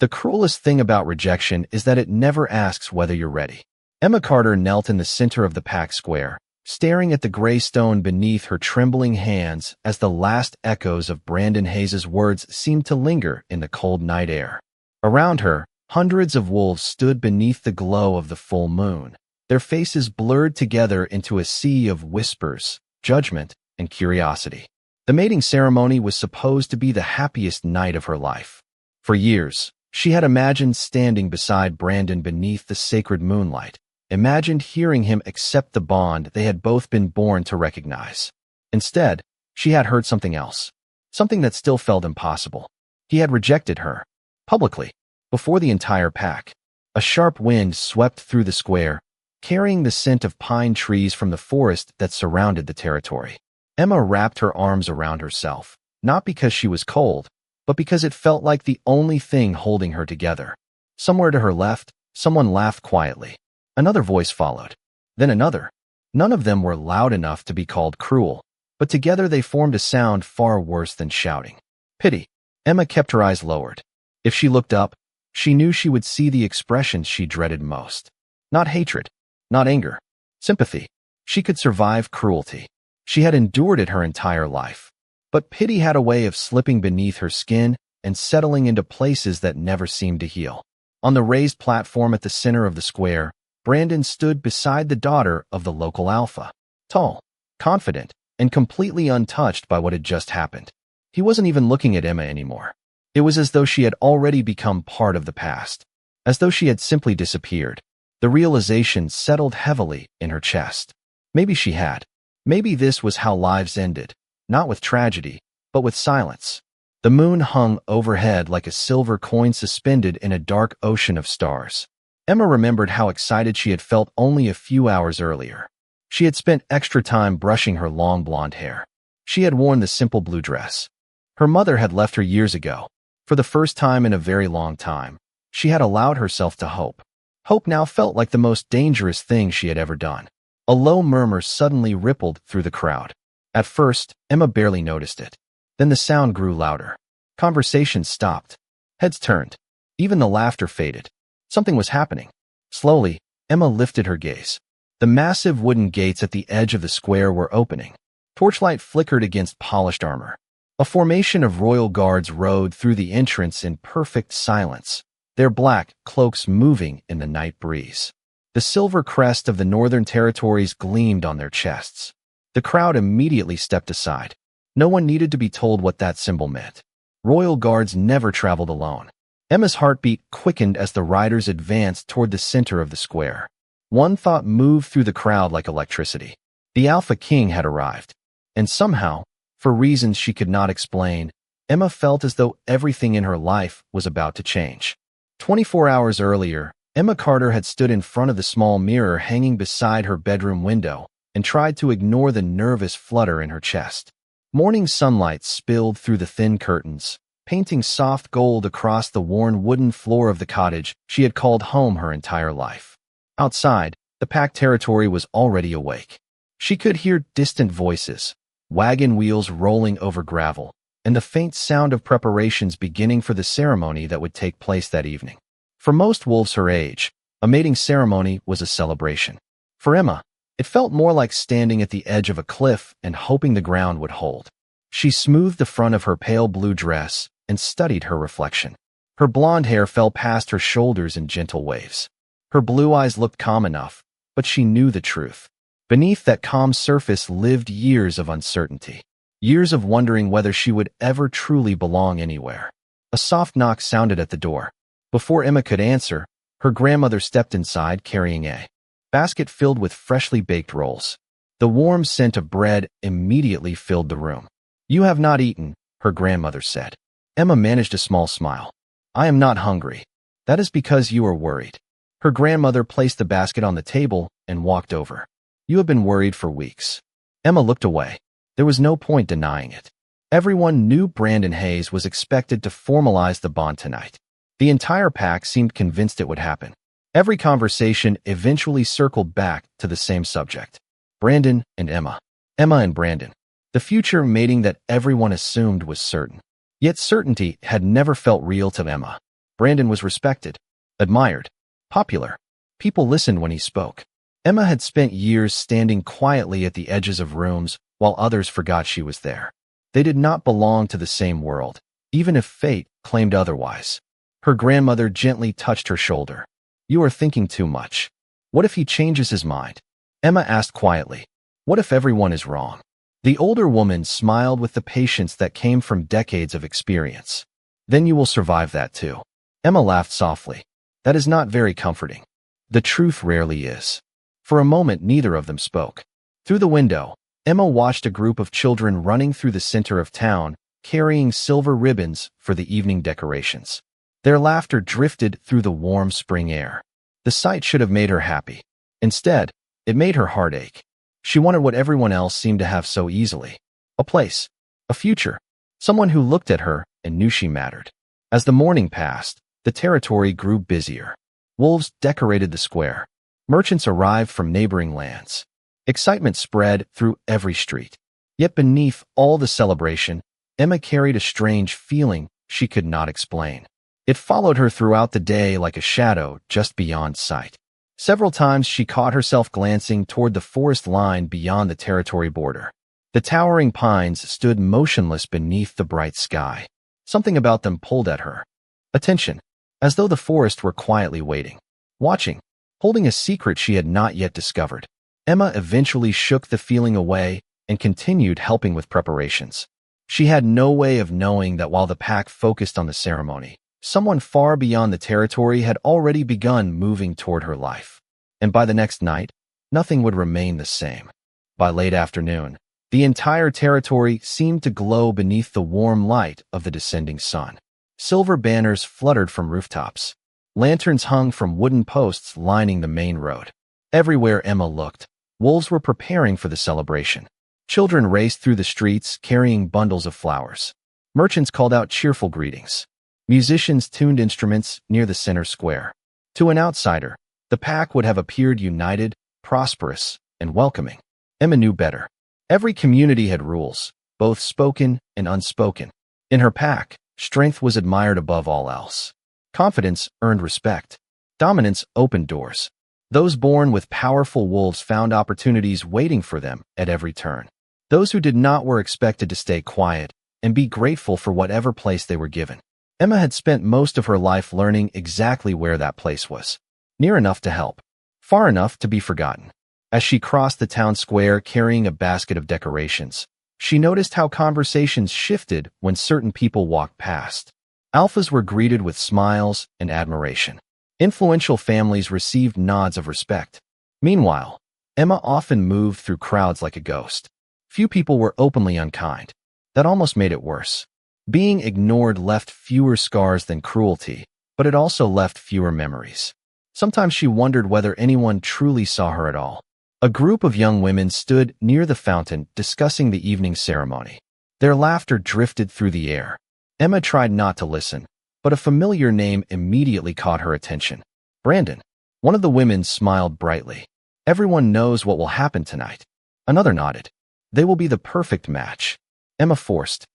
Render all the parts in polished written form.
The cruelest thing about rejection is that it never asks whether you're ready. Emma Carter knelt in the center of the packed square, staring at the gray stone beneath her trembling hands as the last echoes of Brandon Hayes' words seemed to linger in the cold night air. Around her, hundreds of wolves stood beneath the glow of the full moon, their faces blurred together into a sea of whispers, judgment, and curiosity. The mating ceremony was supposed to be the happiest night of her life. For years, she had imagined standing beside Brandon beneath the sacred moonlight, imagined hearing him accept the bond they had both been born to recognize. Instead, she had heard something else, something that still felt impossible. He had rejected her, publicly, before the entire pack. A sharp wind swept through the square, carrying the scent of pine trees from the forest that surrounded the territory. Emma wrapped her arms around herself, not because she was cold, but because it felt like the only thing holding her together. Somewhere to her left, someone laughed quietly. Another voice followed. Then another. None of them were loud enough to be called cruel, but together they formed a sound far worse than shouting. Pity. Emma kept her eyes lowered. If she looked up, she knew she would see the expressions she dreaded most. Not hatred, not anger, sympathy. She could survive cruelty. She had endured it her entire life. But pity had a way of slipping beneath her skin and settling into places that never seemed to heal. On the raised platform at the center of the square, Brandon stood beside the daughter of the local alpha, tall, confident, and completely untouched by what had just happened. He wasn't even looking at Emma anymore. It was as though she had already become part of the past, as though she had simply disappeared. The realization settled heavily in her chest. Maybe she had. Maybe this was how lives ended, not with tragedy, but with silence. The moon hung overhead like a silver coin suspended in a dark ocean of stars. Emma remembered how excited she had felt only a few hours earlier. She had spent extra time brushing her long blonde hair. She had worn the simple blue dress. Her mother had left her years ago. For the first time in a very long time, she had allowed herself to hope. Hope now felt like the most dangerous thing she had ever done. A low murmur suddenly rippled through the crowd. At first, Emma barely noticed it. Then the sound grew louder. Conversations stopped. Heads turned. Even the laughter faded. Something was happening. Slowly, Emma lifted her gaze. The massive wooden gates at the edge of the square were opening. Torchlight flickered against polished armor. A formation of royal guards rode through the entrance in perfect silence, their black cloaks moving in the night breeze. The silver crest of the Northern Territories gleamed on their chests. The crowd immediately stepped aside. No one needed to be told what that symbol meant. Royal guards never traveled alone. Emma's heartbeat quickened as the riders advanced toward the center of the square. One thought moved through the crowd like electricity. The Alpha King had arrived. And somehow, for reasons she could not explain, Emma felt as though everything in her life was about to change. 24 hours earlier, Emma Carter had stood in front of the small mirror hanging beside her bedroom window and tried to ignore the nervous flutter in her chest. Morning sunlight spilled through the thin curtains, painting soft gold across the worn wooden floor of the cottage she had called home her entire life. Outside, the packed territory was already awake. She could hear distant voices, wagon wheels rolling over gravel, and the faint sound of preparations beginning for the ceremony that would take place that evening. For most wolves her age, a mating ceremony was a celebration. For Emma, it felt more like standing at the edge of a cliff and hoping the ground would hold. She smoothed the front of her pale blue dress and studied her reflection. Her blonde hair fell past her shoulders in gentle waves. Her blue eyes looked calm enough, but she knew the truth. Beneath that calm surface lived years of uncertainty, years of wondering whether she would ever truly belong anywhere. A soft knock sounded at the door. Before Emma could answer, her grandmother stepped inside carrying a basket filled with freshly baked rolls. The warm scent of bread immediately filled the room. "You have not eaten," her grandmother said. Emma managed a small smile. "I am not hungry." "That is because you are worried." Her grandmother placed the basket on the table and walked over. "You have been worried for weeks." Emma looked away. There was no point denying it. Everyone knew Brandon Hayes was expected to formalize the bond tonight. The entire pack seemed convinced it would happen. Every conversation eventually circled back to the same subject. Brandon and Emma. Emma and Brandon. The future mating that everyone assumed was certain. Yet certainty had never felt real to Emma. Brandon was respected, admired, popular. People listened when he spoke. Emma had spent years standing quietly at the edges of rooms while others forgot she was there. They did not belong to the same world, even if fate claimed otherwise. Her grandmother gently touched her shoulder. "You are thinking too much. What if he changes his mind?" Emma asked quietly. "What if everyone is wrong?" The older woman smiled with the patience that came from decades of experience. "Then you will survive that too." Emma laughed softly. "That is not very comforting. The truth rarely is." For a moment, neither of them spoke. Through the window, Emma watched a group of children running through the center of town, carrying silver ribbons for the evening decorations. Their laughter drifted through the warm spring air. The sight should have made her happy. Instead, it made her heart ache. She wanted what everyone else seemed to have so easily: a place, a future, someone who looked at her and knew she mattered. As the morning passed, the territory grew busier. Wolves decorated the square. Merchants arrived from neighboring lands. Excitement spread through every street. Yet beneath all the celebration, Emma carried a strange feeling she could not explain. It followed her throughout the day like a shadow just beyond sight. Several times she caught herself glancing toward the forest line beyond the territory border. The towering pines stood motionless beneath the bright sky. Something about them pulled at her attention, as though the forest were quietly waiting, watching, holding a secret she had not yet discovered. Emma eventually shook the feeling away and continued helping with preparations. She had no way of knowing that while the pack focused on the ceremony, someone far beyond the territory had already begun moving toward her life. And by the next night, nothing would remain the same. By late afternoon, the entire territory seemed to glow beneath the warm light of the descending sun. Silver banners fluttered from rooftops. Lanterns hung from wooden posts lining the main road. Everywhere Emma looked, wolves were preparing for the celebration. Children raced through the streets carrying bundles of flowers. Merchants called out cheerful greetings. Musicians tuned instruments near the center square. To an outsider, the pack would have appeared united, prosperous, and welcoming. Emma knew better. Every community had rules, both spoken and unspoken. In her pack, strength was admired above all else. Confidence earned respect. Dominance opened doors. Those born with powerful wolves found opportunities waiting for them at every turn. Those who did not were expected to stay quiet and be grateful for whatever place they were given. Emma had spent most of her life learning exactly where that place was. Near enough to help, far enough to be forgotten. As she crossed the town square carrying a basket of decorations, she noticed how conversations shifted when certain people walked past. Alphas were greeted with smiles and admiration. Influential families received nods of respect. Meanwhile, Emma often moved through crowds like a ghost. Few people were openly unkind. That almost made it worse. Being ignored left fewer scars than cruelty, but it also left fewer memories. Sometimes she wondered whether anyone truly saw her at all. A group of young women stood near the fountain discussing the evening ceremony. Their laughter drifted through the air. Emma tried not to listen, but a familiar name immediately caught her attention. Brandon. One of the women smiled brightly. "Everyone knows what will happen tonight." Another nodded. "They will be the perfect match." Emma forced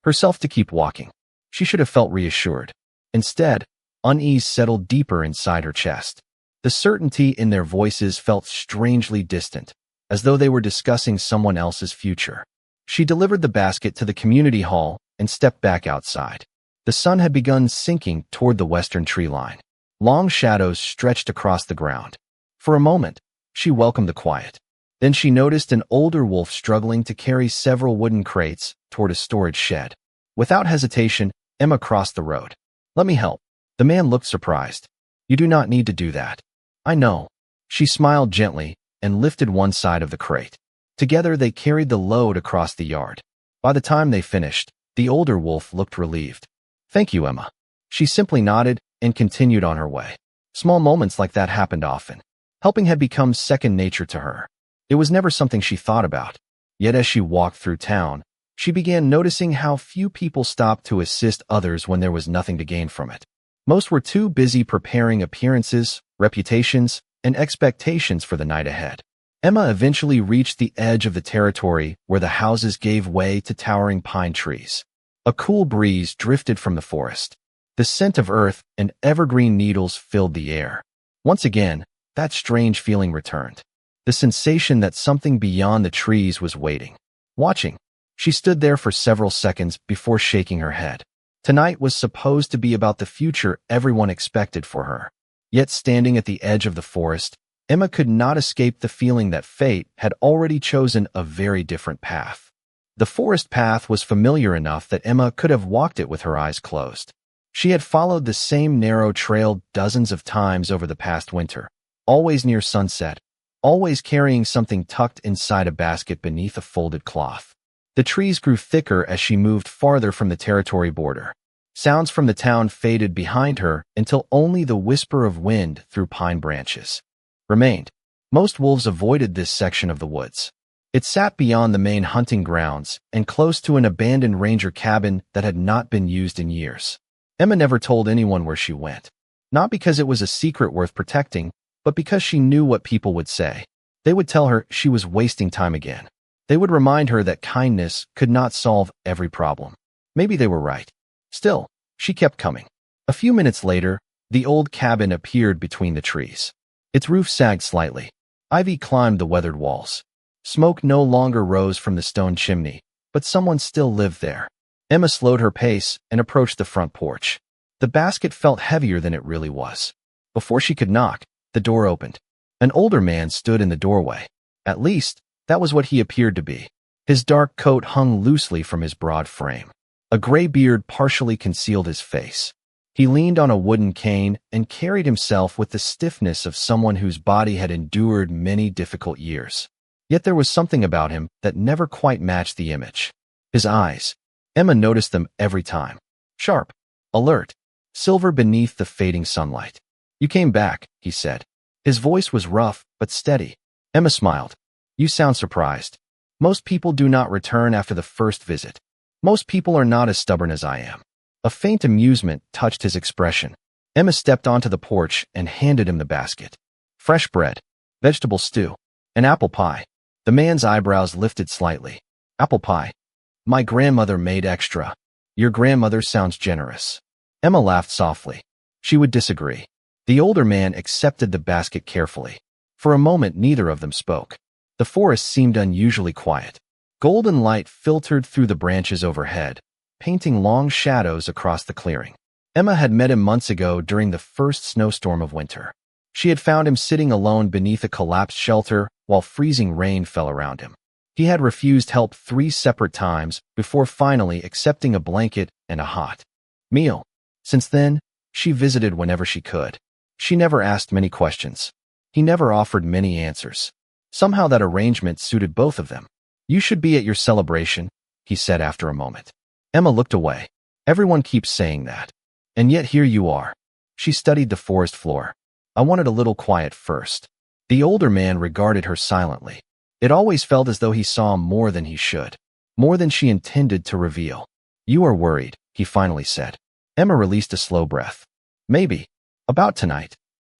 herself to keep walking. She should have felt reassured. Instead, unease settled deeper inside her chest. The certainty in their voices felt strangely distant, as though they were discussing someone else's future. She delivered the basket to the community hall and stepped back outside. The sun had begun sinking toward the western tree line. Long shadows stretched across the ground. For a moment, she welcomed the quiet. Then she noticed an older wolf struggling to carry several wooden crates toward a storage shed. Without hesitation, Emma crossed the road. "Let me help." The man looked surprised. "You do not need to do that." "I know." She smiled gently and lifted one side of the crate. Together they carried the load across the yard. By the time they finished, the older wolf looked relieved. "Thank you, Emma." She simply nodded and continued on her way. Small moments like that happened often. Helping had become second nature to her. It was never something she thought about. Yet as she walked through town, she began noticing how few people stopped to assist others when there was nothing to gain from it. Most were too busy preparing appearances, reputations, and expectations for the night ahead. Emma eventually reached the edge of the territory where the houses gave way to towering pine trees. A cool breeze drifted from the forest. The scent of earth and evergreen needles filled the air. Once again, that strange feeling returned. The sensation that something beyond the trees was waiting. Watching. She stood there for several seconds before shaking her head. Tonight was supposed to be about the future everyone expected for her. Yet standing at the edge of the forest, Emma could not escape the feeling that fate had already chosen a very different path. The forest path was familiar enough that Emma could have walked it with her eyes closed. She had followed the same narrow trail dozens of times over the past winter, always near sunset, always carrying something tucked inside a basket beneath a folded cloth. The trees grew thicker as she moved farther from the territory border. Sounds from the town faded behind her until only the whisper of wind through pine branches remained. Most wolves avoided this section of the woods. It sat beyond the main hunting grounds and close to an abandoned ranger cabin that had not been used in years. Emma never told anyone where she went. Not because it was a secret worth protecting, but because she knew what people would say. They would tell her she was wasting time again. They would remind her that kindness could not solve every problem. Maybe they were right. Still, she kept coming. A few minutes later, the old cabin appeared between the trees. Its roof sagged slightly. Ivy climbed the weathered walls. Smoke no longer rose from the stone chimney, but someone still lived there. Emma slowed her pace and approached the front porch. The basket felt heavier than it really was. Before she could knock, the door opened. An older man stood in the doorway. At least, that was what he appeared to be. His dark coat hung loosely from his broad frame. A gray beard partially concealed his face. He leaned on a wooden cane and carried himself with the stiffness of someone whose body had endured many difficult years. Yet there was something about him that never quite matched the image. His eyes. Emma noticed them every time. Sharp. Alert. Silver beneath the fading sunlight. "You came back," he said. His voice was rough but steady. Emma smiled. "You sound surprised. Most people do not return after the first visit. Most people are not as stubborn as I am." A faint amusement touched his expression. Emma stepped onto the porch and handed him the basket. Fresh bread, vegetable stew, and apple pie. The man's eyebrows lifted slightly. "Apple pie? My grandmother made extra. Your grandmother sounds generous." Emma laughed softly. She would disagree. The older man accepted the basket carefully. For a moment, neither of them spoke. The forest seemed unusually quiet. Golden light filtered through the branches overhead, painting long shadows across the clearing. Emma had met him months ago during the first snowstorm of winter. She had found him sitting alone beneath a collapsed shelter while freezing rain fell around him. He had refused help 3 separate times before finally accepting a blanket and a hot meal. Since then, she visited whenever she could. She never asked many questions. He never offered many answers. Somehow that arrangement suited both of them. "You should be at your celebration," he said after a moment. Emma looked away. Everyone keeps saying that. And yet here you are. She studied the forest floor. "I wanted a little quiet first." The older man regarded her silently. It always felt as though he saw more than he should, more than she intended to reveal. "You are worried," he finally said. Emma released a slow breath. "Maybe. About tonight."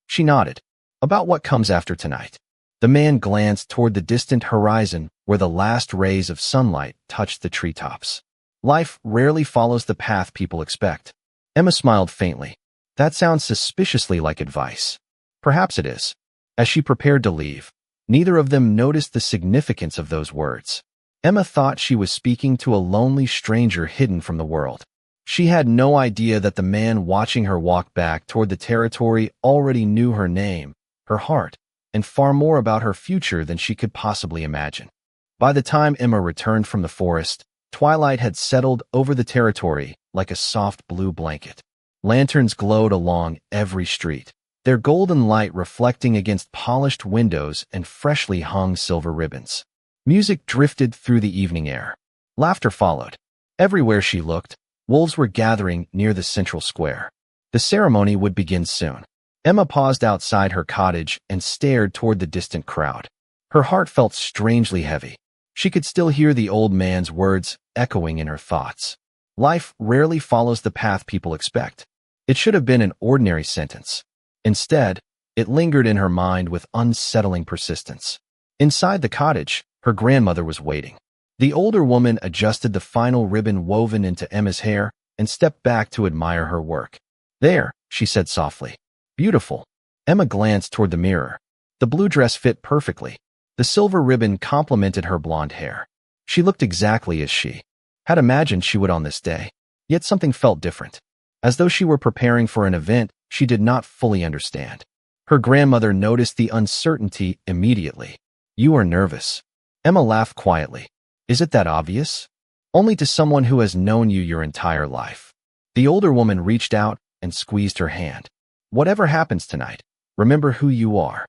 She nodded. "About what comes after tonight." The man glanced toward the distant horizon where the last rays of sunlight touched the treetops. "Life rarely follows the path people expect." Emma smiled faintly. "That sounds suspiciously like advice." "Perhaps it is." As she prepared to leave, neither of them noticed the significance of those words. Emma thought she was speaking to a lonely stranger hidden from the world. She had no idea that the man watching her walk back toward the territory already knew her name, her heart, and far more about her future than she could possibly imagine. By the time Emma returned from the forest, twilight had settled over the territory like a soft blue blanket. Lanterns glowed along every street, their golden light reflecting against polished windows and freshly hung silver ribbons. Music drifted through the evening air. Laughter followed. Everywhere she looked, wolves were gathering near the central square. The ceremony would begin soon. Emma paused outside her cottage and stared toward the distant crowd. Her heart felt strangely heavy. She could still hear the old man's words echoing in her thoughts. Life rarely follows the path people expect. It should have been an ordinary sentence. Instead, it lingered in her mind with unsettling persistence. Inside the cottage, her grandmother was waiting. The older woman adjusted the final ribbon woven into Emma's hair and stepped back to admire her work. "There," she said softly. "Beautiful." Emma glanced toward the mirror. The blue dress fit perfectly. The silver ribbon complemented her blonde hair. She looked exactly as she had imagined she would on this day. Yet something felt different. As though she were preparing for an event she did not fully understand. Her grandmother noticed the uncertainty immediately. "You are nervous." Emma laughed quietly. "Is it that obvious?" "Only to someone who has known you your entire life." The older woman reached out and squeezed her hand. "Whatever happens tonight, remember who you are."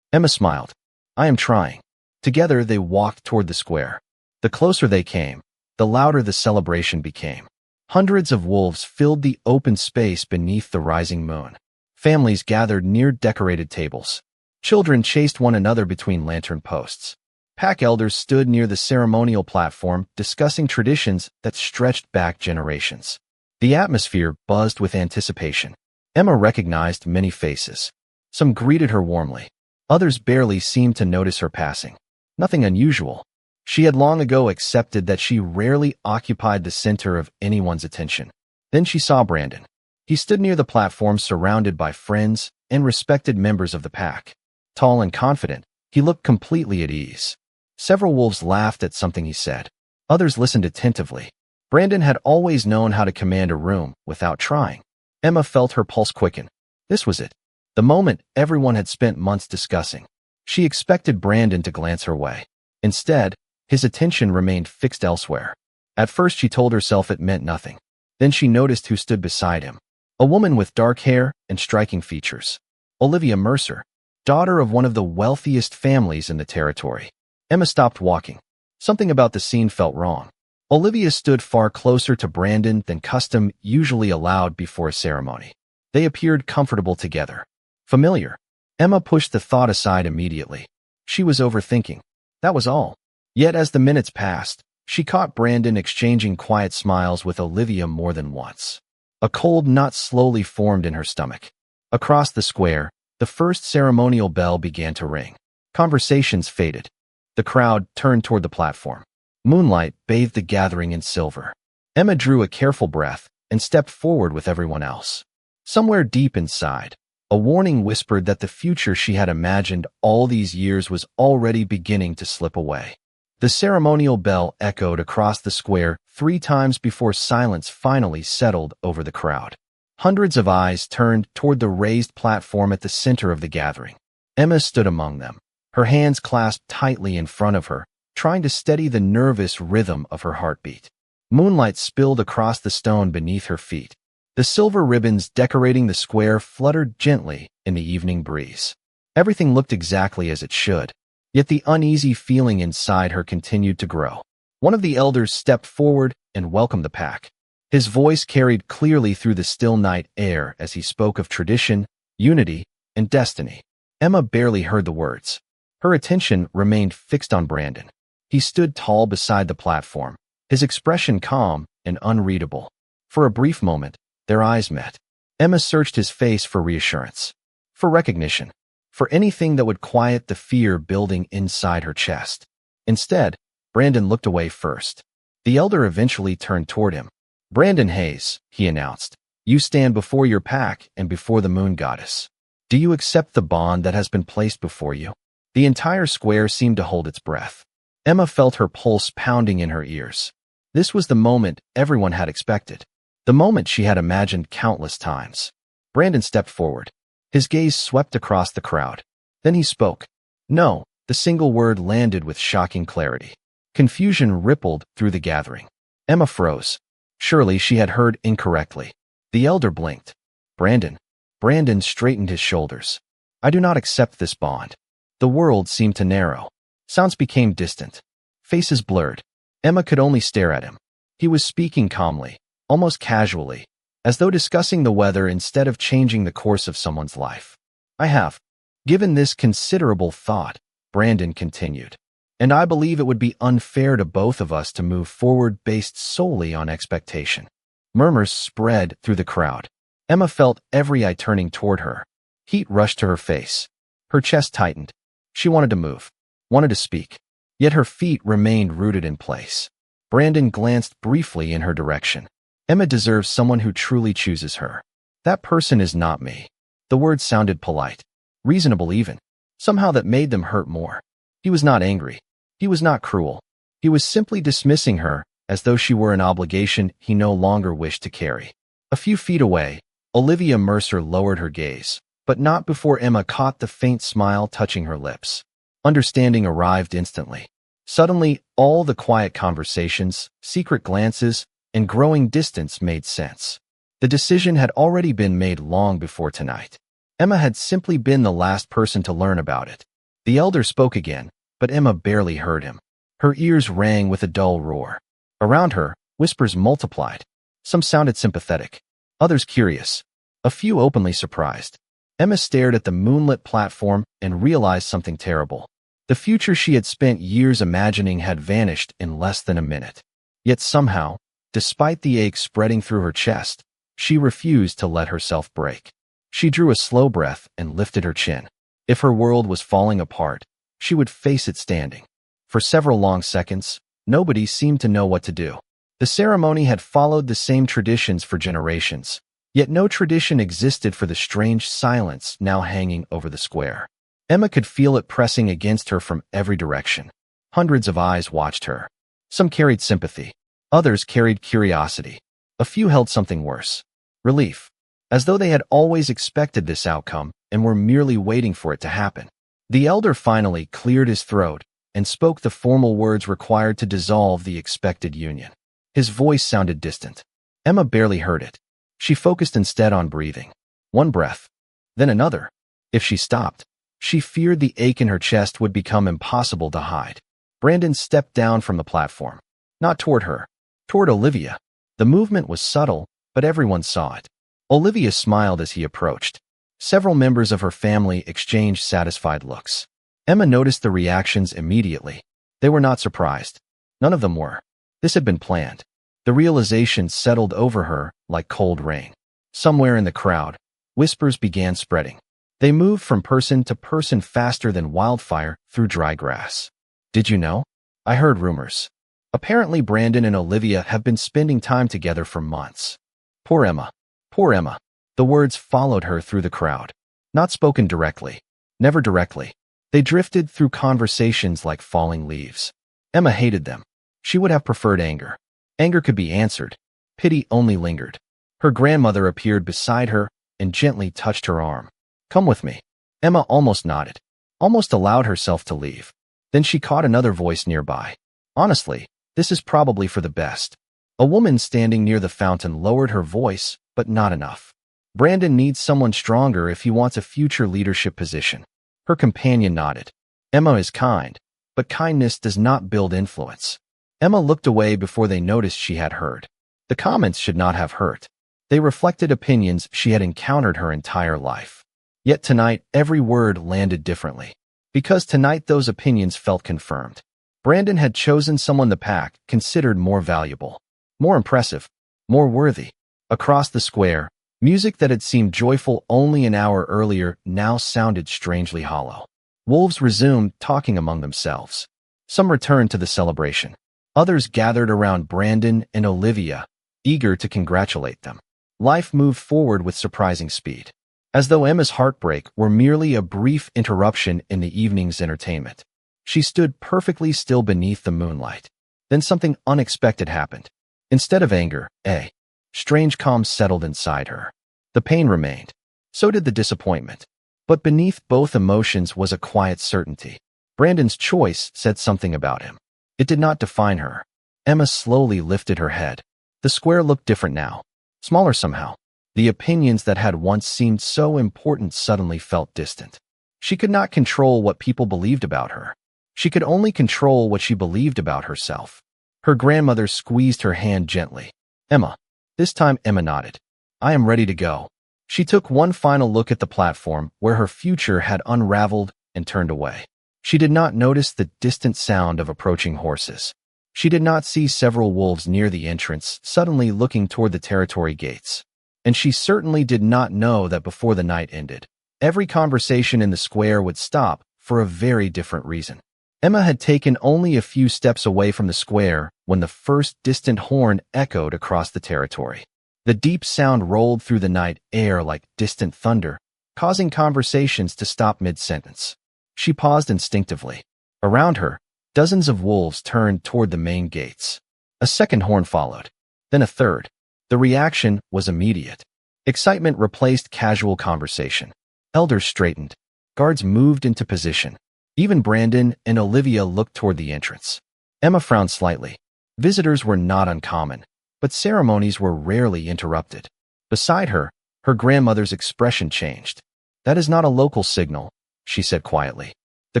Emma smiled. "I am trying." Together they walked toward the square. The closer they came, the louder the celebration became. Hundreds of wolves filled the open space beneath the rising moon. Families gathered near decorated tables. Children chased one another between lantern posts. Pack elders stood near the ceremonial platform discussing traditions that stretched back generations. The atmosphere buzzed with anticipation. Emma recognized many faces. Some greeted her warmly. Others barely seemed to notice her passing. Nothing unusual. She had long ago accepted that she rarely occupied the center of anyone's attention. Then she saw Brandon. He stood near the platform surrounded by friends and respected members of the pack. Tall and confident, he looked completely at ease. Several wolves laughed at something he said. Others listened attentively. Brandon had always known how to command a room without trying. Emma felt her pulse quicken. This was it. The moment everyone had spent months discussing. She expected Brandon to glance her way. Instead, his attention remained fixed elsewhere. At first she told herself it meant nothing. Then she noticed who stood beside him. A woman with dark hair and striking features. Olivia Mercer, daughter of one of the wealthiest families in the territory. Emma stopped walking. Something about the scene felt wrong. Olivia stood far closer to Brandon than custom usually allowed before a ceremony. They appeared comfortable together. Familiar. Emma pushed the thought aside immediately. She was overthinking. That was all. Yet as the minutes passed, she caught Brandon exchanging quiet smiles with Olivia more than once. A cold knot slowly formed in her stomach. Across the square, the first ceremonial bell began to ring. Conversations faded. The crowd turned toward the platform. Moonlight bathed the gathering in silver. Emma drew a careful breath and stepped forward with everyone else. Somewhere deep inside, a warning whispered that the future she had imagined all these years was already beginning to slip away. The ceremonial bell echoed across the square 3 times before silence finally settled over the crowd. Hundreds of eyes turned toward the raised platform at the center of the gathering. Emma stood among them, her hands clasped tightly in front of her, trying to steady the nervous rhythm of her heartbeat. Moonlight spilled across the stone beneath her feet. The silver ribbons decorating the square fluttered gently in the evening breeze. Everything looked exactly as it should, yet the uneasy feeling inside her continued to grow. One of the elders stepped forward and welcomed the pack. His voice carried clearly through the still night air as he spoke of tradition, unity, and destiny. Emma barely heard the words. Her attention remained fixed on Brandon. He stood tall beside the platform, his expression calm and unreadable. For a brief moment, their eyes met. Emma searched his face for reassurance, for recognition, for anything that would quiet the fear building inside her chest. Instead, Brandon looked away first. The elder eventually turned toward him. "Brandon Hayes," he announced, "you stand before your pack and before the moon goddess. Do you accept the bond that has been placed before you?" The entire square seemed to hold its breath. Emma felt her pulse pounding in her ears. This was the moment everyone had expected. The moment she had imagined countless times. Brandon stepped forward. His gaze swept across the crowd. Then he spoke. "No," the single word landed with shocking clarity. Confusion rippled through the gathering. Emma froze. Surely she had heard incorrectly. The elder blinked. "Brandon." Brandon straightened his shoulders. "I do not accept this bond." The world seemed to narrow. Sounds became distant. Faces blurred. Emma could only stare at him. He was speaking calmly, almost casually, as though discussing the weather instead of changing the course of someone's life. "I have given this considerable thought," Brandon continued, "and I believe it would be unfair to both of us to move forward based solely on expectation." Murmurs spread through the crowd. Emma felt every eye turning toward her. Heat rushed to her face. Her chest tightened. She wanted to move, wanted to speak, yet her feet remained rooted in place. Brandon glanced briefly in her direction. Emma deserves someone who truly chooses her. That person is not me. The words sounded polite, reasonable even. Somehow that made them hurt more. He was not angry. He was not cruel. He was simply dismissing her, as though she were an obligation he no longer wished to carry. A few feet away, Olivia Mercer lowered her gaze, but not before Emma caught the faint smile touching her lips. Understanding arrived instantly. Suddenly, all the quiet conversations, secret glances, and growing distance made sense. The decision had already been made long before tonight. Emma had simply been the last person to learn about it. The elder spoke again, but Emma barely heard him. Her ears rang with a dull roar. Around her, whispers multiplied. Some sounded sympathetic, others curious, a few openly surprised. Emma stared at the moonlit platform and realized something terrible. The future she had spent years imagining had vanished in less than a minute. Yet somehow, despite the ache spreading through her chest, she refused to let herself break. She drew a slow breath and lifted her chin. If her world was falling apart, she would face it standing. For several long seconds, nobody seemed to know what to do. The ceremony had followed the same traditions for generations, yet no tradition existed for the strange silence now hanging over the square. Emma could feel it pressing against her from every direction. Hundreds of eyes watched her. Some carried sympathy. Others carried curiosity. A few held something worse. Relief. As though they had always expected this outcome and were merely waiting for it to happen. The elder finally cleared his throat and spoke the formal words required to dissolve the expected union. His voice sounded distant. Emma barely heard it. She focused instead on breathing. One breath, then another. If she stopped, she feared the ache in her chest would become impossible to hide. Brandon stepped down from the platform. Not toward her, toward Olivia. The movement was subtle, but everyone saw it. Olivia smiled as he approached. Several members of her family exchanged satisfied looks. Emma noticed the reactions immediately. They were not surprised. None of them were. This had been planned. The realization settled over her like cold rain. Somewhere in the crowd, whispers began spreading. They moved from person to person faster than wildfire through dry grass. Did you know? I heard rumors. Apparently Brandon and Olivia have been spending time together for months. Poor Emma. Poor Emma. The words followed her through the crowd. Not spoken directly. Never directly. They drifted through conversations like falling leaves. Emma hated them. She would have preferred anger. Anger could be answered. Pity only lingered. Her grandmother appeared beside her and gently touched her arm. Come with me. Emma almost nodded, almost allowed herself to leave. Then she caught another voice nearby. Honestly, this is probably for the best. A woman standing near the fountain lowered her voice, but not enough. Brandon needs someone stronger if he wants a future leadership position. Her companion nodded. Emma is kind, but kindness does not build influence. Emma looked away before they noticed she had heard. The comments should not have hurt. They reflected opinions she had encountered her entire life. Yet tonight, every word landed differently. Because tonight those opinions felt confirmed. Brandon had chosen someone the pack considered more valuable, more impressive, more worthy. Across the square, music that had seemed joyful only an hour earlier now sounded strangely hollow. Wolves resumed talking among themselves. Some returned to the celebration. Others gathered around Brandon and Olivia, eager to congratulate them. Life moved forward with surprising speed. As though Emma's heartbreak were merely a brief interruption in the evening's entertainment. She stood perfectly still beneath the moonlight. Then something unexpected happened. Instead of anger, a strange calm settled inside her. The pain remained. So did the disappointment. But beneath both emotions was a quiet certainty. Brandon's choice said something about him. It did not define her. Emma slowly lifted her head. The square looked different now. Smaller somehow. The opinions that had once seemed so important suddenly felt distant. She could not control what people believed about her. She could only control what she believed about herself. Her grandmother squeezed her hand gently. Emma. This time Emma nodded. I am ready to go. She took one final look at the platform where her future had unraveled and turned away. She did not notice the distant sound of approaching horses. She did not see several wolves near the entrance suddenly looking toward the territory gates. And she certainly did not know that before the night ended, every conversation in the square would stop for a very different reason. Emma had taken only a few steps away from the square when the first distant horn echoed across the territory. The deep sound rolled through the night air like distant thunder, causing conversations to stop mid-sentence. She paused instinctively. Around her, dozens of wolves turned toward the main gates. A second horn followed, then a third. The reaction was immediate. Excitement replaced casual conversation. Elders straightened. Guards moved into position. Even Brandon and Olivia looked toward the entrance. Emma frowned slightly. Visitors were not uncommon, but ceremonies were rarely interrupted. Beside her, her grandmother's expression changed. "That is not a local signal," she said quietly. The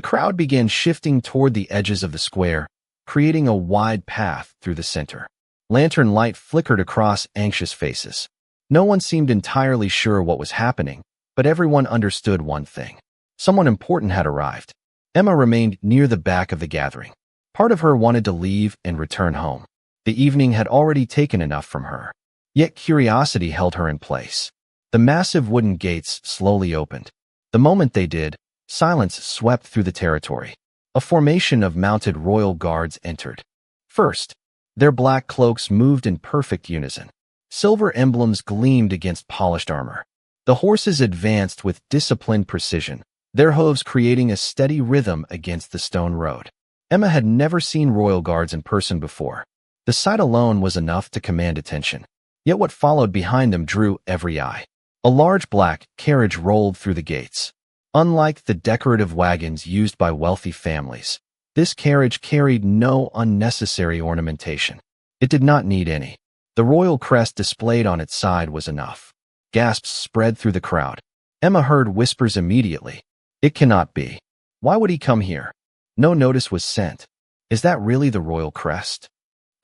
crowd began shifting toward the edges of the square, creating a wide path through the center. Lantern light flickered across anxious faces. No one seemed entirely sure what was happening, but everyone understood one thing. Someone important had arrived. Emma remained near the back of the gathering. Part of her wanted to leave and return home. The evening had already taken enough from her. Yet curiosity held her in place. The massive wooden gates slowly opened. The moment they did, silence swept through the territory. A formation of mounted royal guards entered. First, their black cloaks moved in perfect unison. Silver emblems gleamed against polished armor. The horses advanced with disciplined precision, their hooves creating a steady rhythm against the stone road. Emma had never seen royal guards in person before. The sight alone was enough to command attention. Yet what followed behind them drew every eye. A large black carriage rolled through the gates. Unlike the decorative wagons used by wealthy families, this carriage carried no unnecessary ornamentation. It did not need any. The royal crest displayed on its side was enough. Gasps spread through the crowd. Emma heard whispers immediately. "It cannot be. Why would he come here?" No notice was sent. "Is that really the royal crest?"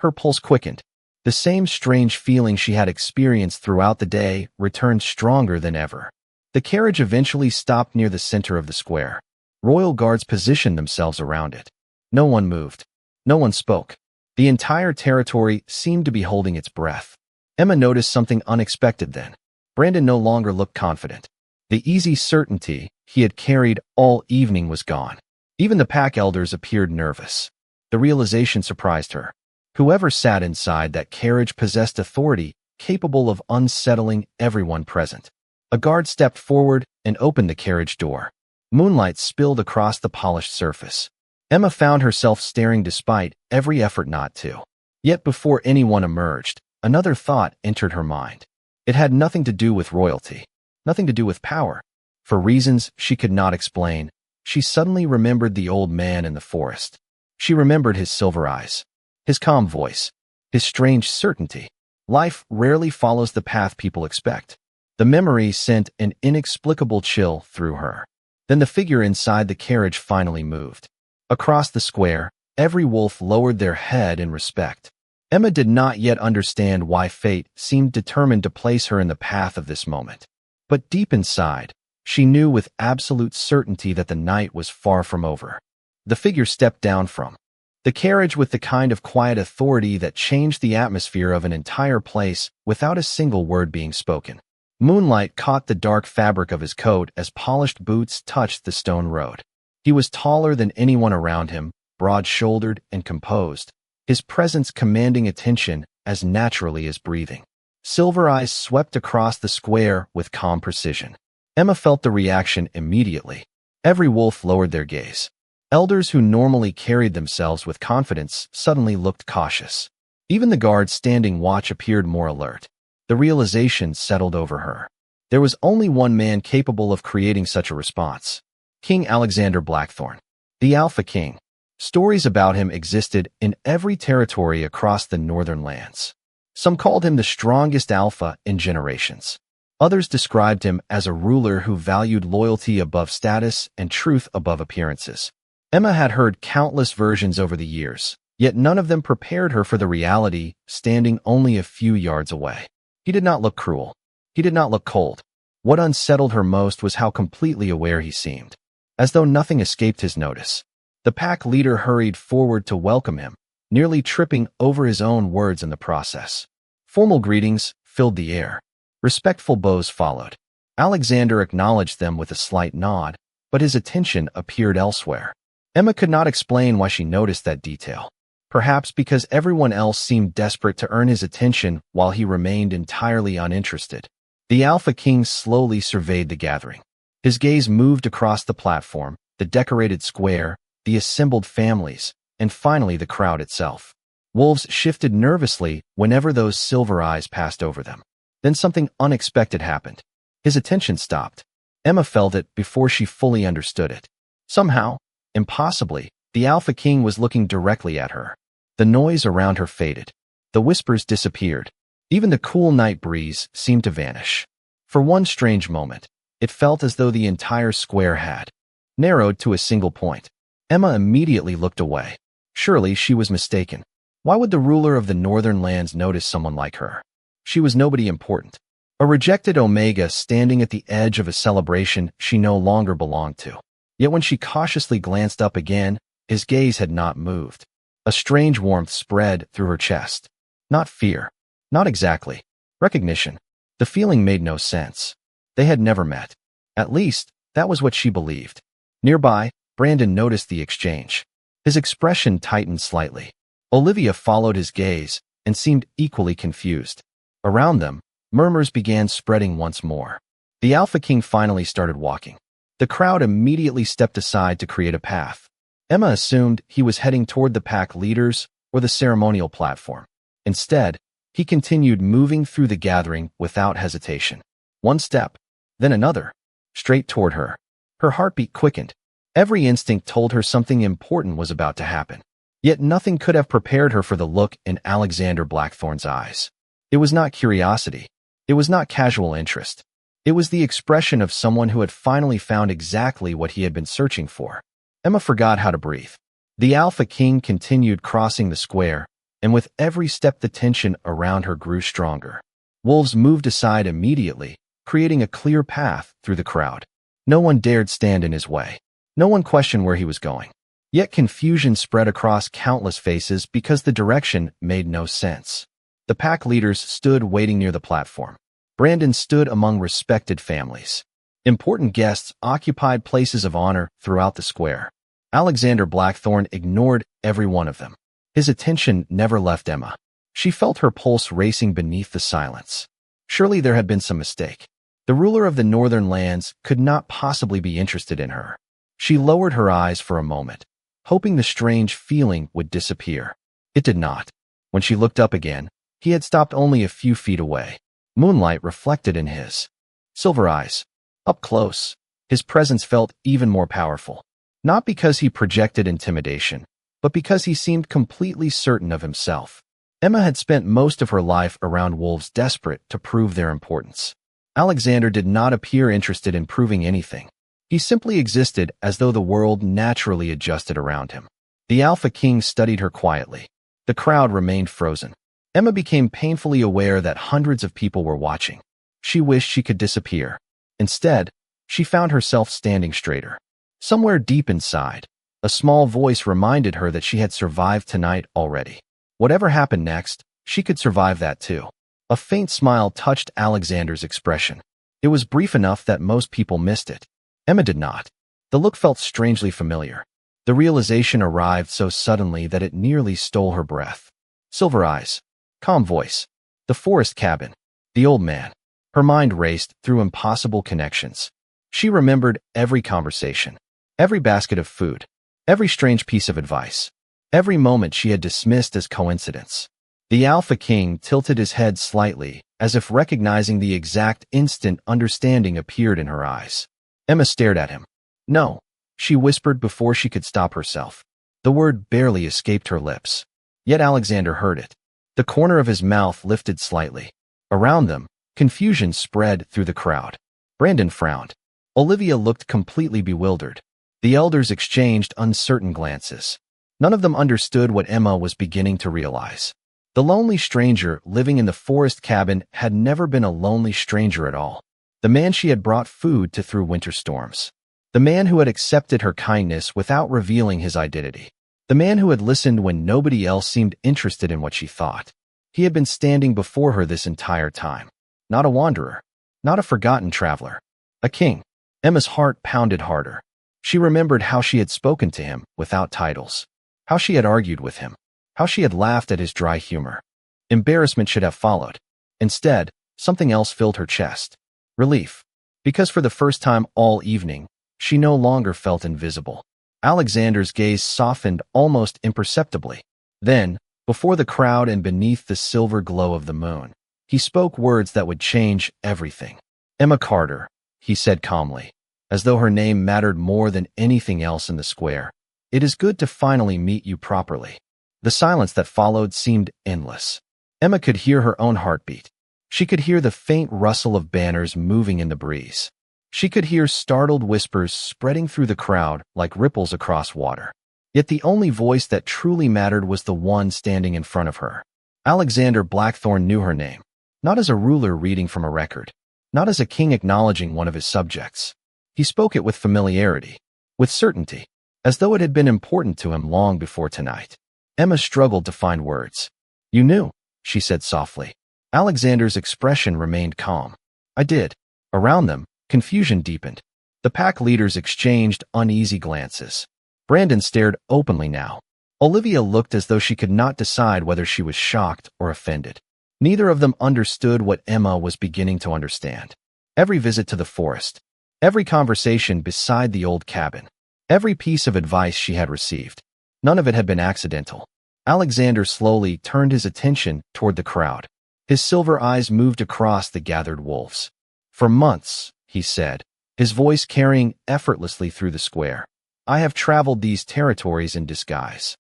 Her pulse quickened. The same strange feeling she had experienced throughout the day returned stronger than ever. The carriage eventually stopped near the center of the square. Royal guards positioned themselves around it. No one moved. No one spoke. The entire territory seemed to be holding its breath. Emma noticed something unexpected then. Brandon no longer looked confident. The easy certainty he had carried all evening was gone. Even the pack elders appeared nervous. The realization surprised her. Whoever sat inside that carriage possessed authority capable of unsettling everyone present. A guard stepped forward and opened the carriage door. Moonlight spilled across the polished surface. Emma found herself staring despite every effort not to. Yet before anyone emerged, another thought entered her mind. It had nothing to do with royalty, nothing to do with power. For reasons she could not explain, she suddenly remembered the old man in the forest. She remembered his silver eyes, his calm voice, his strange certainty. Life rarely follows the path people expect. The memory sent an inexplicable chill through her. Then the figure inside the carriage finally moved. Across the square, every wolf lowered their head in respect. Emma did not yet understand why fate seemed determined to place her in the path of this moment. But deep inside, she knew with absolute certainty that the night was far from over. The figure stepped down from the carriage with the kind of quiet authority that changed the atmosphere of an entire place without a single word being spoken. Moonlight caught the dark fabric of his coat as polished boots touched the stone road. He was taller than anyone around him, broad-shouldered and composed, his presence commanding attention as naturally as breathing. Silver eyes swept across the square with calm precision. Emma felt the reaction immediately. Every wolf lowered their gaze. Elders who normally carried themselves with confidence suddenly looked cautious. Even the guards standing watch appeared more alert. The realization settled over her. There was only one man capable of creating such a response. King Alexander Blackthorn, the Alpha King. Stories about him existed in every territory across the northern lands. Some called him the strongest alpha in generations. Others described him as a ruler who valued loyalty above status and truth above appearances. Emma had heard countless versions over the years, yet none of them prepared her for the reality standing only a few yards away. He did not look cruel. He did not look cold. What unsettled her most was how completely aware he seemed, as though nothing escaped his notice. The pack leader hurried forward to welcome him, nearly tripping over his own words in the process. Formal greetings filled the air. Respectful bows followed. Alexander acknowledged them with a slight nod, but his attention appeared elsewhere. Emma could not explain why she noticed that detail. Perhaps because everyone else seemed desperate to earn his attention while he remained entirely uninterested. The Alpha King slowly surveyed the gathering. His gaze moved across the platform, the decorated square, the assembled families, and finally the crowd itself. Wolves shifted nervously whenever those silver eyes passed over them. Then something unexpected happened. His attention stopped. Emma felt it before she fully understood it. Somehow, impossibly, the Alpha King was looking directly at her. The noise around her faded. The whispers disappeared. Even the cool night breeze seemed to vanish. For one strange moment, it felt as though the entire square had narrowed to a single point. Emma immediately looked away. Surely she was mistaken. Why would the ruler of the northern lands notice someone like her? She was nobody important. A rejected Omega standing at the edge of a celebration she no longer belonged to. Yet when she cautiously glanced up again, his gaze had not moved. A strange warmth spread through her chest. Not fear. Not exactly. Recognition. The feeling made no sense. They had never met. At least, that was what she believed. Nearby, Brandon noticed the exchange. His expression tightened slightly. Olivia followed his gaze and seemed equally confused. Around them, murmurs began spreading once more. The Alpha King finally started walking. The crowd immediately stepped aside to create a path. Emma assumed he was heading toward the pack leaders or the ceremonial platform. Instead, he continued moving through the gathering without hesitation. One step, then another, straight toward her. Her heartbeat quickened. Every instinct told her something important was about to happen. Yet nothing could have prepared her for the look in Alexander Blackthorn's eyes. It was not curiosity. It was not casual interest. It was the expression of someone who had finally found exactly what he had been searching for. Emma forgot how to breathe. The Alpha King continued crossing the square, and with every step the tension around her grew stronger. Wolves moved aside immediately, creating a clear path through the crowd. No one dared stand in his way. No one questioned where he was going. Yet confusion spread across countless faces because the direction made no sense. The pack leaders stood waiting near the platform. Brandon stood among respected families. Important guests occupied places of honor throughout the square. Alexander Blackthorn ignored every one of them. His attention never left Emma. She felt her pulse racing beneath the silence. Surely there had been some mistake. The ruler of the northern lands could not possibly be interested in her. She lowered her eyes for a moment, hoping the strange feeling would disappear. It did not. When she looked up again, he had stopped only a few feet away. Moonlight reflected in his silver eyes. Up close, his presence felt even more powerful. Not because he projected intimidation, but because he seemed completely certain of himself. Emma had spent most of her life around wolves desperate to prove their importance. Alexander did not appear interested in proving anything. He simply existed as though the world naturally adjusted around him. The Alpha King studied her quietly. The crowd remained frozen. Emma became painfully aware that hundreds of people were watching. She wished she could disappear. Instead, she found herself standing straighter. Somewhere deep inside, a small voice reminded her that she had survived tonight already. Whatever happened next, she could survive that too. A faint smile touched Alexander's expression. It was brief enough that most people missed it. Emma did not. The look felt strangely familiar. The realization arrived so suddenly that it nearly stole her breath. Silver eyes. Calm voice. The forest cabin. The old man. Her mind raced through impossible connections. She remembered every conversation, every basket of food, every strange piece of advice, every moment she had dismissed as coincidence. The Alpha King tilted his head slightly, as if recognizing the exact instant understanding appeared in her eyes. Emma stared at him. No, she whispered before she could stop herself. The word barely escaped her lips. Yet Alexander heard it. The corner of his mouth lifted slightly. Around them, confusion spread through the crowd. Brandon frowned. Olivia looked completely bewildered. The elders exchanged uncertain glances. None of them understood what Emma was beginning to realize. The lonely stranger living in the forest cabin had never been a lonely stranger at all. The man she had brought food to through winter storms. The man who had accepted her kindness without revealing his identity. The man who had listened when nobody else seemed interested in what she thought. He had been standing before her this entire time. Not a wanderer. Not a forgotten traveler. A king. Emma's heart pounded harder. She remembered how she had spoken to him without titles, how she had argued with him, how she had laughed at his dry humor. Embarrassment should have followed. Instead, something else filled her chest. Relief. Because for the first time all evening, she no longer felt invisible. Alexander's gaze softened almost imperceptibly. Then, before the crowd and beneath the silver glow of the moon, he spoke words that would change everything. "Emma Carter," he said calmly, as though her name mattered more than anything else in the square. "It is good to finally meet you properly." The silence that followed seemed endless. Emma could hear her own heartbeat. She could hear the faint rustle of banners moving in the breeze. She could hear startled whispers spreading through the crowd like ripples across water. Yet the only voice that truly mattered was the one standing in front of her. Alexander Blackthorne knew her name, not as a ruler reading from a record, not as a king acknowledging one of his subjects. He spoke it with familiarity, with certainty, as though it had been important to him long before tonight. Emma struggled to find words. "You knew," she said softly. Alexander's expression remained calm. "I did." Around them, confusion deepened. The pack leaders exchanged uneasy glances. Brandon stared openly now. Olivia looked as though she could not decide whether she was shocked or offended. Neither of them understood what Emma was beginning to understand. Every visit to the forest, every conversation beside the old cabin, every piece of advice she had received, none of it had been accidental. Alexander slowly turned his attention toward the crowd. His silver eyes moved across the gathered wolves. "For months," he said, his voice carrying effortlessly through the square, "I have traveled these territories in disguise."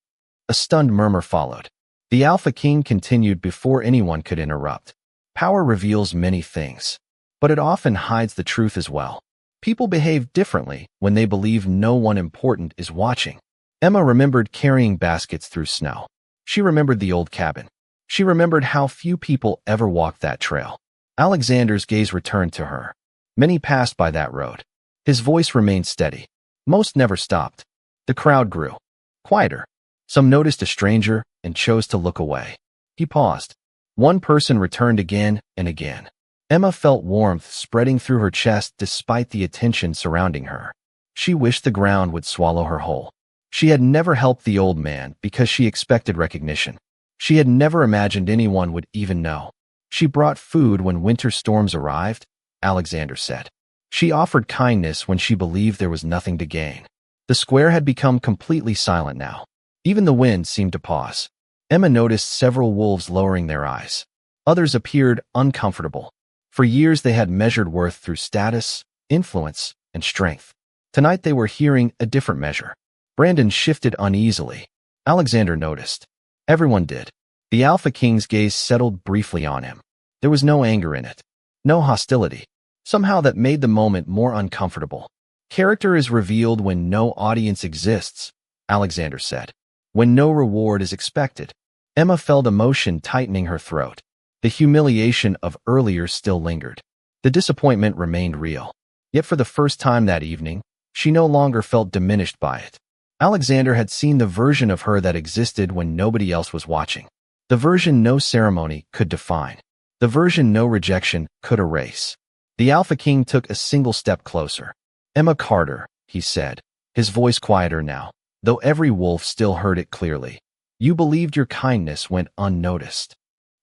A stunned murmur followed. The Alpha King continued before anyone could interrupt. "Power reveals many things, but it often hides the truth as well. People behave differently when they believe no one important is watching." Emma remembered carrying baskets through snow. She remembered the old cabin. She remembered how few people ever walked that trail. Alexander's gaze returned to her. Many passed by that road. His voice remained steady. Most never stopped. The crowd grew. Quieter. Some noticed a stranger and chose to look away. He paused. One person returned again and again. Emma felt warmth spreading through her chest despite the attention surrounding her. She wished the ground would swallow her whole. She had never helped the old man because she expected recognition. She had never imagined anyone would even know. She brought food when winter storms arrived, Alexander said. She offered kindness when she believed there was nothing to gain. The square had become completely silent now. Even the wind seemed to pause. Emma noticed several wolves lowering their eyes. Others appeared uncomfortable. For years they had measured worth through status, influence, and strength. Tonight they were hearing a different measure. Brandon shifted uneasily. Alexander noticed. Everyone did. The Alpha King's gaze settled briefly on him. There was no anger in it. No hostility. Somehow that made the moment more uncomfortable. "Character is revealed when no audience exists," Alexander said. "When no reward is expected." Emma felt emotion tightening her throat. The humiliation of earlier still lingered. The disappointment remained real. Yet for the first time that evening, she no longer felt diminished by it. Alexander had seen the version of her that existed when nobody else was watching. The version no ceremony could define. The version no rejection could erase. The Alpha King took a single step closer. "Emma Carter," he said, his voice quieter now, though every wolf still heard it clearly. "You believed your kindness went unnoticed."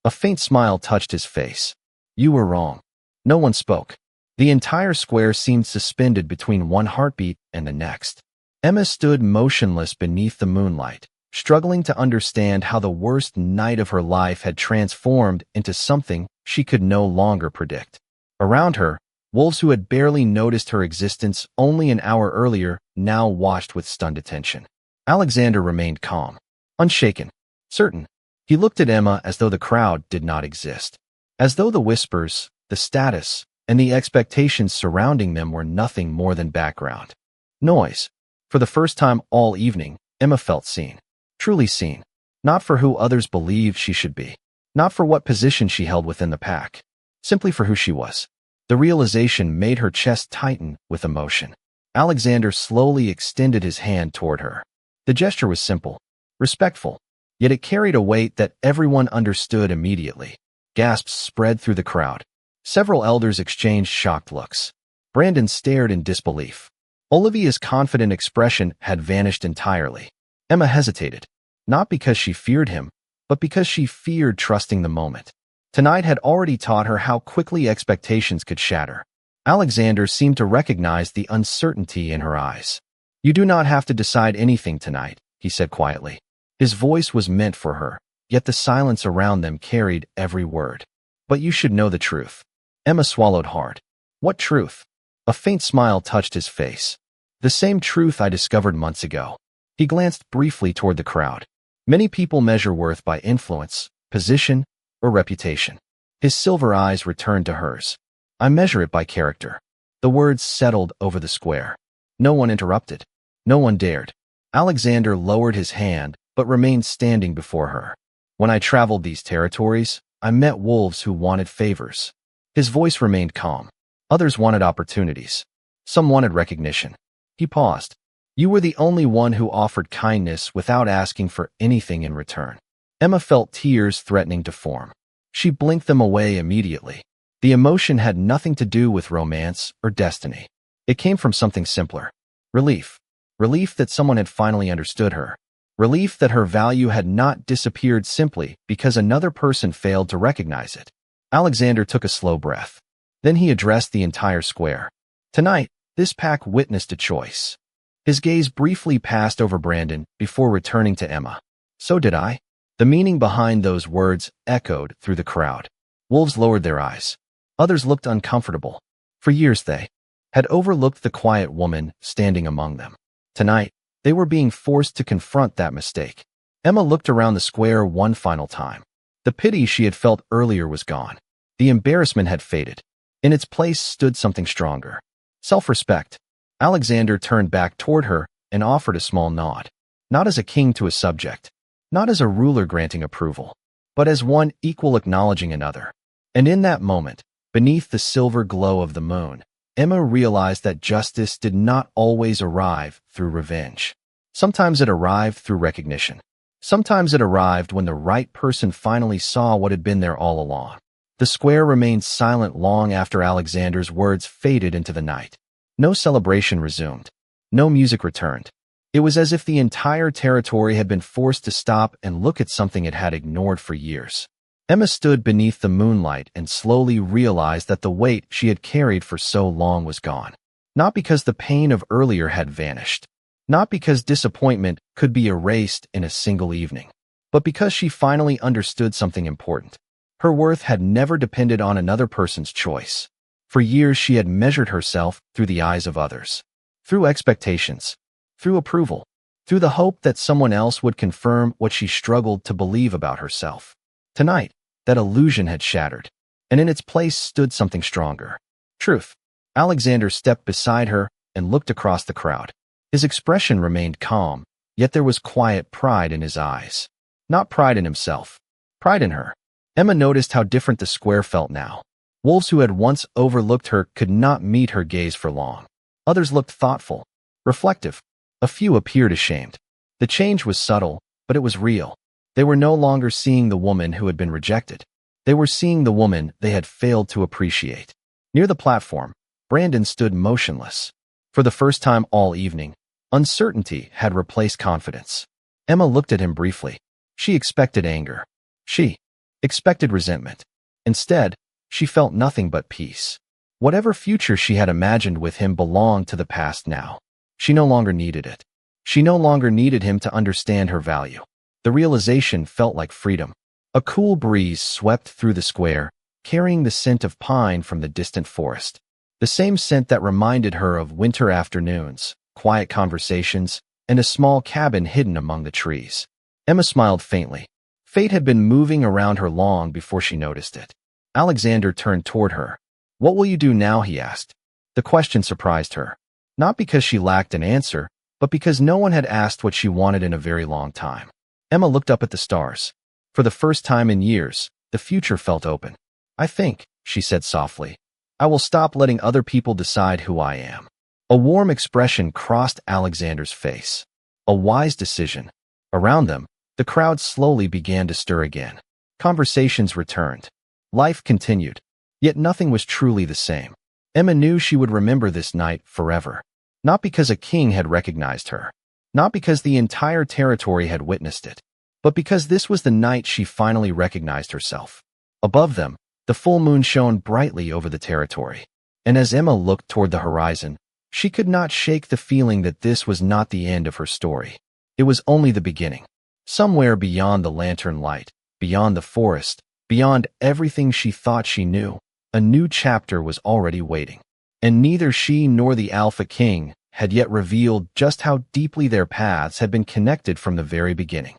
A faint smile touched his face. "You were wrong." No one spoke. The entire square seemed suspended between one heartbeat and the next. Emma stood motionless beneath the moonlight, struggling to understand how the worst night of her life had transformed into something she could no longer predict. Around her, wolves who had barely noticed her existence only an hour earlier now watched with stunned attention. Alexander remained calm, unshaken, certain. He looked at Emma as though the crowd did not exist, as though the whispers, the status, and the expectations surrounding them were nothing more than background noise. For the first time all evening, Emma felt seen, truly seen, not for who others believed she should be, not for what position she held within the pack, simply for who she was. The realization made her chest tighten with emotion. Alexander slowly extended his hand toward her. The gesture was simple, respectful, yet it carried a weight that everyone understood immediately. Gasps spread through the crowd. Several elders exchanged shocked looks. Brandon stared in disbelief. Olivia's confident expression had vanished entirely. Emma hesitated, not because she feared him, but because she feared trusting the moment. Tonight had already taught her how quickly expectations could shatter. Alexander seemed to recognize the uncertainty in her eyes. "You do not have to decide anything tonight," he said quietly. His voice was meant for her, yet the silence around them carried every word. "But you should know the truth." Emma swallowed hard. "What truth?" A faint smile touched his face. "The same truth I discovered months ago." He glanced briefly toward the crowd. Many people measure worth by influence, position, or reputation. His silver eyes returned to hers. "I measure it by character." The words settled over the square. No one interrupted. No one dared. Alexander lowered his hand, but remained standing before her. "When I traveled these territories, I met wolves who wanted favors." His voice remained calm. Others wanted opportunities. Some wanted recognition. He paused. "You were the only one who offered kindness without asking for anything in return." Emma felt tears threatening to form. She blinked them away immediately. The emotion had nothing to do with romance or destiny. It came from something simpler. Relief. Relief that someone had finally understood her. Relief that her value had not disappeared simply because another person failed to recognize it. Alexander took a slow breath. Then he addressed the entire square. "Tonight, this pack witnessed a choice." His gaze briefly passed over Brandon before returning to Emma. "So did I." The meaning behind those words echoed through the crowd. Wolves lowered their eyes. Others looked uncomfortable. For years they had overlooked the quiet woman standing among them. Tonight, they were being forced to confront that mistake. Emma looked around the square one final time. The pity she had felt earlier was gone. The embarrassment had faded. In its place stood something stronger. Self-respect. Alexander turned back toward her and offered a small nod. Not as a king to a subject. Not as a ruler granting approval, but as one equal acknowledging another. And in that moment, beneath the silver glow of the moon, Emma realized that justice did not always arrive through revenge. Sometimes it arrived through recognition. Sometimes it arrived when the right person finally saw what had been there all along. The square remained silent long after Alexander's words faded into the night. No celebration resumed. No music returned. It was as if the entire territory had been forced to stop and look at something it had ignored for years. Emma stood beneath the moonlight and slowly realized that the weight she had carried for so long was gone. Not because the pain of earlier had vanished. Not because disappointment could be erased in a single evening. But because she finally understood something important. Her worth had never depended on another person's choice. For years she had measured herself through the eyes of others. Through expectations. Through approval. Through the hope that someone else would confirm what she struggled to believe about herself. Tonight, that illusion had shattered, and in its place stood something stronger. Truth. Alexander stepped beside her and looked across the crowd. His expression remained calm, yet there was quiet pride in his eyes. Not pride in himself. Pride in her. Emma noticed how different the square felt now. Wolves who had once overlooked her could not meet her gaze for long. Others looked thoughtful, reflective. A few appeared ashamed. The change was subtle, but it was real. They were no longer seeing the woman who had been rejected. They were seeing the woman they had failed to appreciate. Near the platform, Brandon stood motionless. For the first time all evening, uncertainty had replaced confidence. Emma looked at him briefly. She expected anger. She expected resentment. Instead, she felt nothing but peace. Whatever future she had imagined with him belonged to the past now. She no longer needed it. She no longer needed him to understand her value. The realization felt like freedom. A cool breeze swept through the square, carrying the scent of pine from the distant forest. The same scent that reminded her of winter afternoons, quiet conversations, and a small cabin hidden among the trees. Emma smiled faintly. Fate had been moving around her long before she noticed it. Alexander turned toward her. "What will you do now?" he asked. The question surprised her. Not because she lacked an answer, but because no one had asked what she wanted in a very long time. Emma looked up at the stars. For the first time in years, the future felt open. "I think," she said softly, "I will stop letting other people decide who I am." A warm expression crossed Alexander's face. A wise decision. Around them, the crowd slowly began to stir again. Conversations returned. Life continued. Yet nothing was truly the same. Emma knew she would remember this night forever. Not because a king had recognized her, not because the entire territory had witnessed it, but because this was the night she finally recognized herself. Above them, the full moon shone brightly over the territory, and as Emma looked toward the horizon, she could not shake the feeling that this was not the end of her story. It was only the beginning. Somewhere beyond the lantern light, beyond the forest, beyond everything she thought she knew, a new chapter was already waiting. And neither she nor the Alpha King had yet revealed just how deeply their paths had been connected from the very beginning.